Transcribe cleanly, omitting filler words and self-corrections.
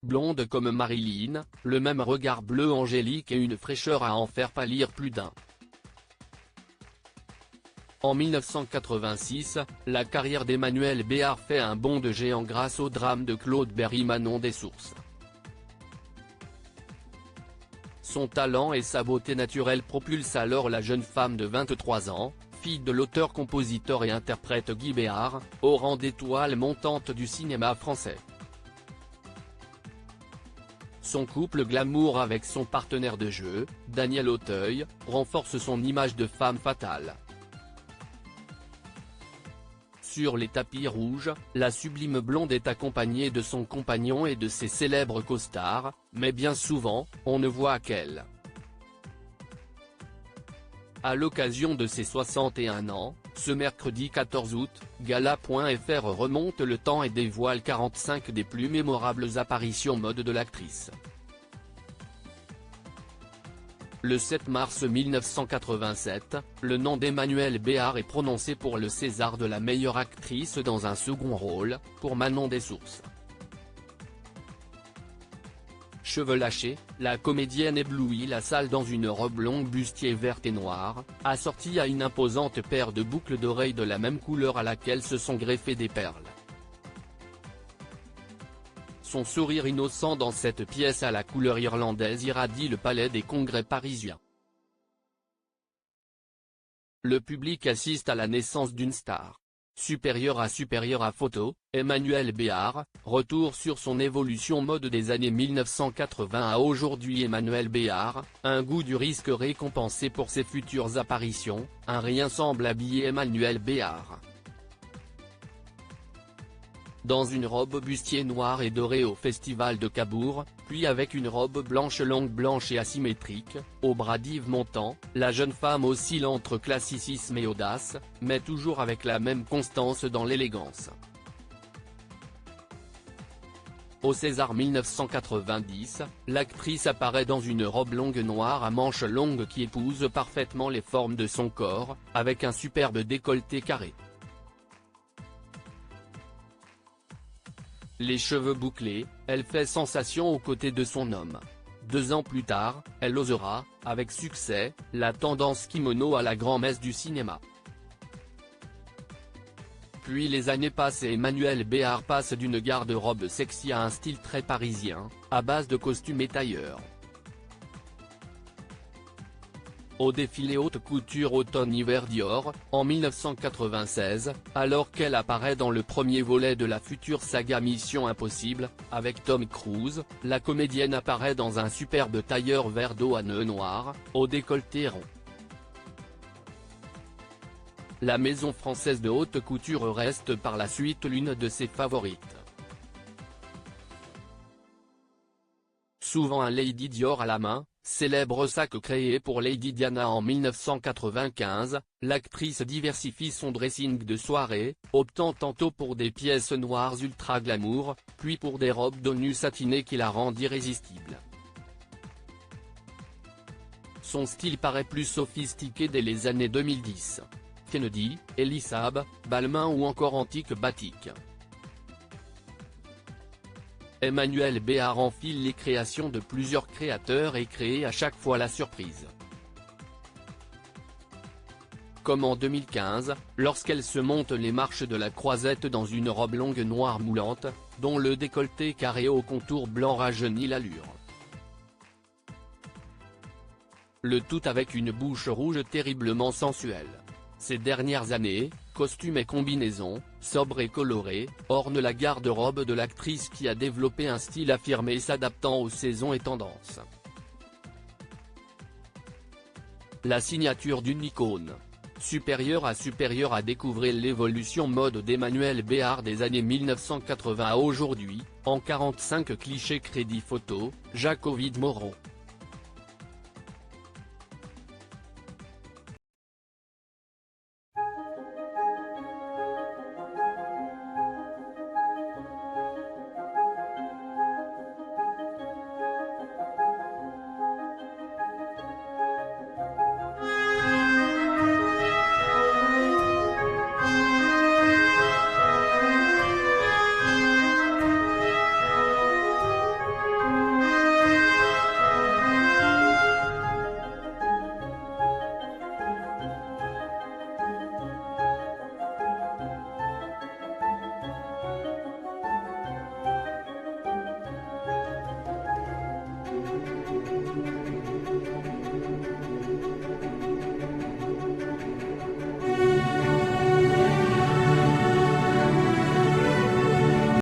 blonde comme Marilyn, le même regard bleu angélique et une fraîcheur à en faire pâlir plus d'un. En 1986, la carrière d'Emmanuelle Béard fait un bond de géant grâce au drame de Claude Berry Manon des Sources. Son talent et sa beauté naturelle propulsent alors la jeune femme de 23 ans, fille de l'auteur, compositeur et interprète Guy Béard, au rang d'étoile montante du cinéma français. Son couple glamour avec son partenaire de jeu, Daniel Auteuil, renforce son image de femme fatale. Sur les tapis rouges, la sublime blonde est accompagnée de son compagnon et de ses célèbres costards, mais bien souvent, on ne voit qu'elle. À l'occasion de ses 61 ans, ce mercredi 14 août, Gala.fr remonte le temps et dévoile 45 des plus mémorables apparitions mode de l'actrice. Le 7 mars 1987, le nom d'Emmanuelle Béard est prononcé pour le César de la meilleure actrice dans un second rôle, pour Manon des Sources. Cheveux lâchés, la comédienne éblouit la salle dans une robe longue bustier verte et noire, assortie à une imposante paire de boucles d'oreilles de la même couleur à laquelle se sont greffées des perles. Son sourire innocent dans cette pièce à la couleur irlandaise irradie le palais des congrès parisien. Le public assiste à la naissance d'une star. Supérieure à photo, Emmanuelle Béard, retour sur son évolution mode des années 1980 à aujourd'hui. Emmanuelle Béard, un goût du risque récompensé pour ses futures apparitions, un rien semble habiller Emmanuelle Béard. Dans une robe bustier noire et dorée au festival de Cabourg, puis avec une robe blanche longue blanche et asymétrique, aux bras d'Yves Montand, la jeune femme oscille entre classicisme et audace, mais toujours avec la même constance dans l'élégance. Au César 1990, l'actrice apparaît dans une robe longue noire à manches longues qui épouse parfaitement les formes de son corps, avec un superbe décolleté carré. Les cheveux bouclés, elle fait sensation aux côtés de son homme. 2 ans plus tard, elle osera, avec succès, la tendance kimono à la grand-messe du cinéma. Puis les années passent et Emmanuelle Béard passe d'une garde-robe sexy à un style très parisien, à base de costumes et tailleurs. Au défilé haute couture automne-hiver Dior, en 1996, alors qu'elle apparaît dans le premier volet de la future saga Mission Impossible, avec Tom Cruise, la comédienne apparaît dans un superbe tailleur vert d'eau à nœuds noirs, au décolleté rond. La maison française de haute couture reste par la suite l'une de ses favorites. Souvent un Lady Dior à la main, célèbre sac créé pour Lady Diana en 1995, l'actrice diversifie son dressing de soirée, optant tantôt pour des pièces noires ultra glamour, puis pour des robes de nu satinées qui la rendent irrésistible. Son style paraît plus sophistiqué dès les années 2010. Kennedy, Elisab, Balmain ou encore Antique Batik. Emmanuelle Béard enfile les créations de plusieurs créateurs et crée à chaque fois la surprise. Comme en 2015, lorsqu'elle se monte les marches de la Croisette dans une robe longue noire moulante, dont le décolleté carré au contour blanc rajeunit l'allure. Le tout avec une bouche rouge terriblement sensuelle. Ces dernières années, costumes et combinaisons, sobres et colorés, ornent la garde-robe de l'actrice qui a développé un style affirmé s'adaptant aux saisons et tendances. La signature d'une icône. Supérieure à découvrir l'évolution mode d'Emmanuelle Béard des années 1980 à aujourd'hui, en 45 clichés crédit photo, Jacques Ovid Moreau.